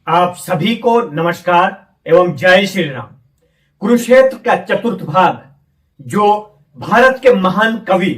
आप सभी को नमस्कार एवं जय श्री राम। कुरुक्षेत्र का चतुर्थ भाग जो भारत के महान कवि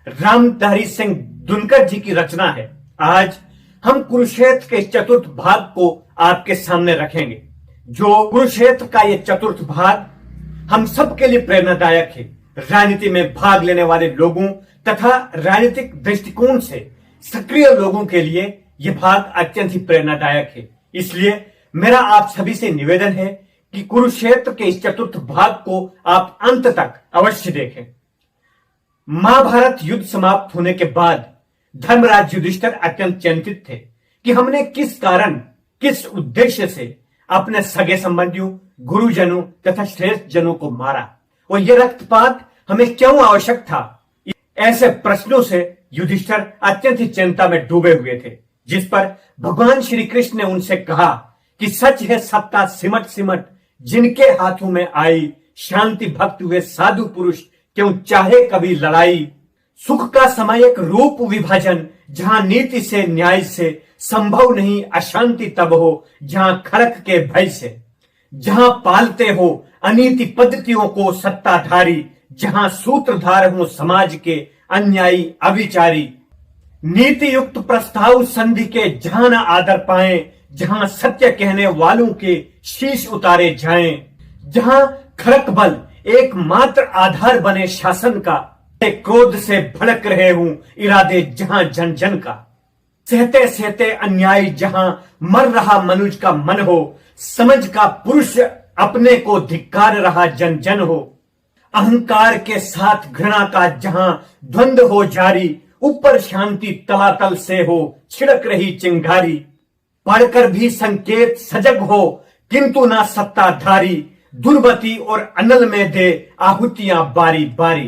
रामधारी सिंह दिनकर जी की रचना है, आज हम कुरुक्षेत्र के चतुर्थ भाग को आपके सामने रखेंगे। जो कुरुक्षेत्र का ये चतुर्थ भाग हम सबके लिए प्रेरणादायक है। राजनीति में भाग लेने वाले लोगों तथा राजनीतिक दृष्टिकोण से सक्रिय लोगों के लिए यह भाग अत्यंत ही प्रेरणादायक है। इसलिए मेरा आप सभी से निवेदन है कि कुरुक्षेत्र के इस चतुर्थ भाग को आप अंत तक अवश्य देखें। महाभारत युद्ध समाप्त होने के बाद धर्मराज युधिष्ठिर अत्यंत चिंतित थे कि हमने किस कारण, किस उद्देश्य से अपने सगे संबंधियों, गुरुजनों तथा श्रेष्ठ जनों को मारा और यह रक्तपात हमें क्यों आवश्यक था। ऐसे प्रश्नों से युधिष्ठिर अत्यंत ही चिंता में डूबे हुए थे, जिस पर भगवान श्री कृष्ण ने उनसे कहा कि सच है सत्ता सिमट सिमट जिनके हाथों में आई, शांति भक्त हुए साधु पुरुष क्यों चाहे कभी लड़ाई। सुख का समय एक रूप विभाजन, जहां नीति से न्याय से संभव नहीं अशांति तब हो, जहां खड़क के भय से। जहां पालते हो अनीति पद्धतियों को सत्ताधारी, जहां सूत्रधार हो समाज के अन्यायी अविचारी। नीति युक्त प्रस्ताव संधि के जहां न आदर पाए, जहां सत्य कहने वालों के शीश उतारे जाएं। जहां खड़क बल एकमात्र आधार बने शासन का, क्रोध से भड़क रहे हूं इरादे जहां जन जन का। सहते सहते अन्याय जहां मर रहा मनुज का मन हो, समझ का पुरुष अपने को धिक्कार रहा जन जन हो। अहंकार के साथ घृणा का जहां द्वंद्व हो जारी, ऊपर शांति तलातल से हो छिड़क रही चिंगारी। पढ़कर भी संकेत सजग हो किंतु ना सत्ताधारी, दुर्मति और अनल में दे आहुतियां बारी बारी।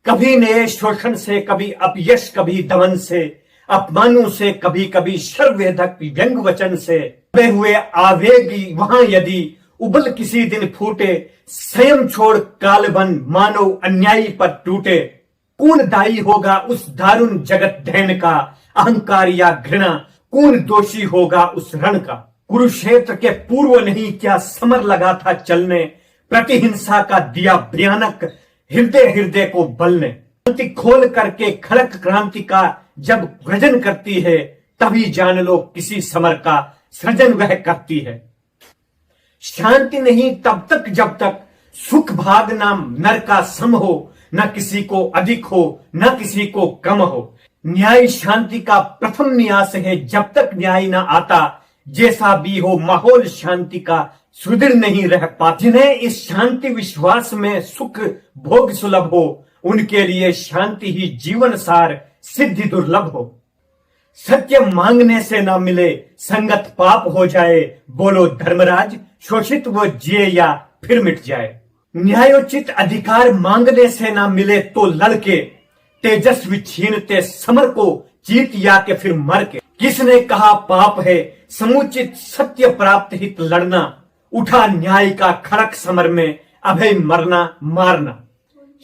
कभी नए शोषण से, कभी अपयश, कभी दमन से, अपमानों से, कभी कभी शर्वेधक व्यंग वचन से। दबे हुए आवेगी वहां यदि उबल किसी दिन फूटे, स्वयं छोड़ कालबन मानो अन्यायी पर टूटे। कौन दायी होगा उस दारुण जगत ढैन का, अहंकार या घृणा कौन दोषी होगा उस रण का। कुरुक्षेत्र के पूर्व नहीं क्या समर लगा था चलने, प्रतिहिंसा का दिया भयानक हृदय हृदय को बलने। क्रांति खोल करके खड़क क्रांति का जब गर्जन करती है, तभी जान लो किसी समर का सृजन वह करती है। शांति नहीं तब तक जब तक सुख भाग नाम नर का सम हो, न किसी को अधिक हो न किसी को कम हो। न्याय शांति का प्रथम न्यास है, जब तक न्याय न आता जैसा भी हो माहौल शांति का सुदृढ़ नहीं रह पाता। जिन्हें इस शांति विश्वास में सुख भोग सुलभ हो, उनके लिए शांति ही जीवन सार सिद्धि दुर्लभ हो। सत्य मांगने से ना मिले संगत पाप हो जाए, बोलो धर्मराज शोषित वो जिए या फिर मिट जाए। न्यायोचित अधिकार मांगने से ना मिले तो लड़के, तेजस्वी छीनते समर को जीत या के फिर मर के। किसने कहा पाप है समुचित सत्य प्राप्त हित लड़ना, उठा न्याय का खड़क समर में अभय मरना मारना।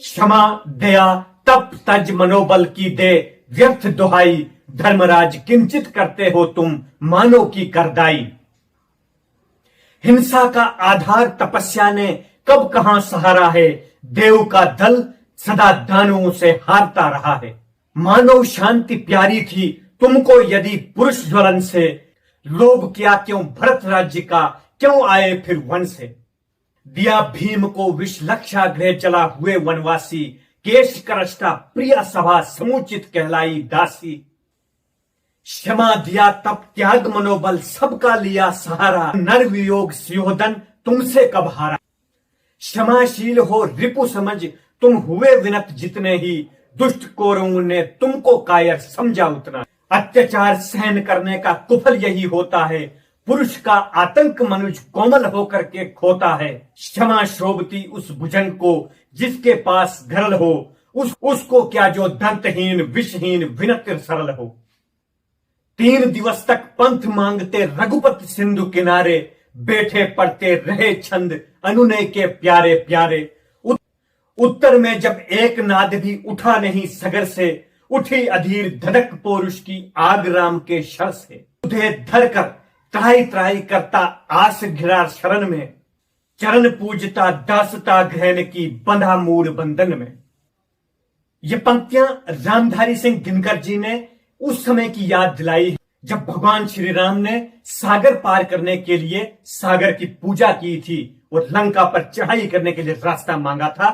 क्षमा दया तप तज मनोबल की दे व्यर्थ दुहाई, धर्मराज किंचित करते हो तुम मानो की करदाई। हिंसा का आधार तपस्या ने कब कहां सहारा है, देव का दल सदा दानवों से हारता रहा है। मानव शांति प्यारी थी तुमको यदि पुरुष ज्वलन से, लोभ किया क्यों भरत राज्य का, क्यों आए फिर वन से। दिया भीम को विष लक्षा गृह चला हुए वनवासी, केश करष्टा प्रिया सभा समुचित कहलाई दासी। क्षमा दिया तप त्याग मनोबल सबका लिया सहारा, नर वियोग सुयोधन तुमसे कब हारा। क्षमाशील हो रिपु समझ तुम हुए विनत जितने ही, दुष्ट कौरवों ने तुमको कायर समझा उतना। अत्याचार सहन करने का कुफल यही होता है, पुरुष का आतंक मनुज कोमल होकर के खोता है। क्षमा शोभती उस भुजन को जिसके पास घरल हो, उसको क्या जो दंतहीन विषहीन विनत सरल हो। 3 दिवस तक पंथ मांगते रघुपति सिंधु किनारे, बैठे पढ़ते रहे छंद अनुनय के प्यारे प्यारे। उत्तर में जब एक नाद भी उठा नहीं सगर से, उठी अधीर धड़क पौरुष की आग राम के शर से। तुझे धर कर त्राही त्राही करता आस घिरा शरण में, चरण पूजता दासता ग्रहण की बंधा मूड बंधन में। ये पंक्तियां रामधारी सिंह दिनकर जी ने उस समय की याद दिलाई जब भगवान श्री राम ने सागर पार करने के लिए सागर की पूजा की थी और लंका पर चढ़ाई करने के लिए रास्ता मांगा था,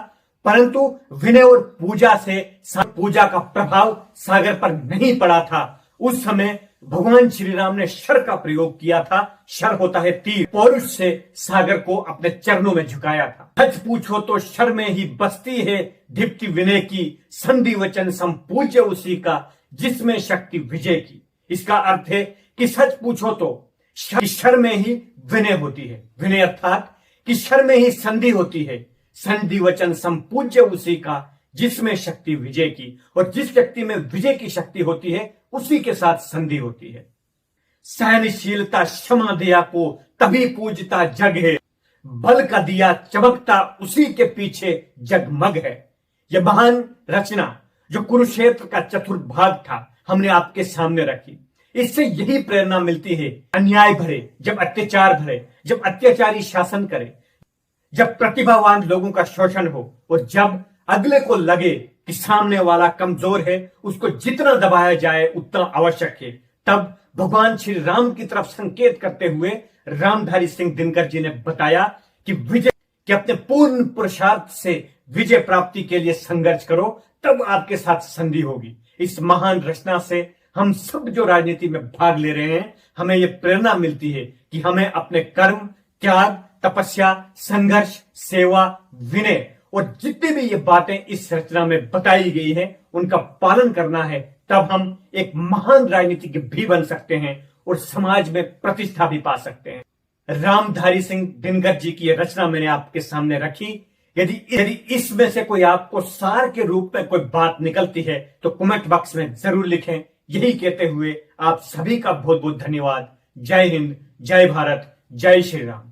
परंतु विनय और पूजा से पूजा का प्रभाव सागर पर नहीं पड़ा था। उस समय भगवान श्री राम ने शर का प्रयोग किया था। शर होता है तीर। पौरुष से सागर को अपने चरणों में झुकाया था। सच पूछो तो शर में ही बसती है दीप्ति विनय की, संधि वचन संपूज्य उसी का जिसमें शक्ति विजय की। इसका अर्थ है कि सच पूछो तो शर में ही विनय होती है, विनय अर्थात कि शर में ही संधि होती है, संधि वचन संपूज्य उसी का जिसमें शक्ति विजय की, और जिस व्यक्ति में विजय की शक्ति होती है उसी के साथ संधि होती है। सहनशीलता क्षमा दया को तभी पूजता जग है, बल का दिया चमकता उसी के पीछे जगमग है। यह महान रचना जो कुरुक्षेत्र का चतुर्थ भाग था हमने आपके सामने रखी। इससे यही प्रेरणा मिलती है, अन्याय भरे जब अत्याचार भरे, जब अत्याचारी शासन करे, जब प्रतिभावान लोगों का शोषण हो और जब अगले को लगे कि सामने वाला कमजोर है, उसको जितना दबाया जाए उतना आवश्यक है, तब भगवान श्री राम की तरफ संकेत करते हुए रामधारी सिंह दिनकर जी ने बताया कि विजय कि अपने पूर्ण पुरुषार्थ से विजय प्राप्ति के लिए संघर्ष करो, तब आपके साथ संधि होगी। इस महान रचना से हम सब जो राजनीति में भाग ले रहे हैं, हमें यह प्रेरणा मिलती है कि हमें अपने कर्म, त्याग, तपस्या, संघर्ष, सेवा, विनय और जितनी भी ये बातें इस रचना में बताई गई है उनका पालन करना है। तब हम एक महान राजनीतिज्ञ भी बन सकते हैं और समाज में प्रतिष्ठा भी पा सकते हैं। रामधारी सिंह दिनकर जी की यह रचना मैंने आपके सामने रखी। यदि इसमें से कोई आपको सार के रूप में कोई बात निकलती है तो कमेंट बॉक्स में जरूर लिखें। यही कहते हुए आप सभी का बहुत बहुत धन्यवाद। जय हिंद, जय भारत, जय श्री राम।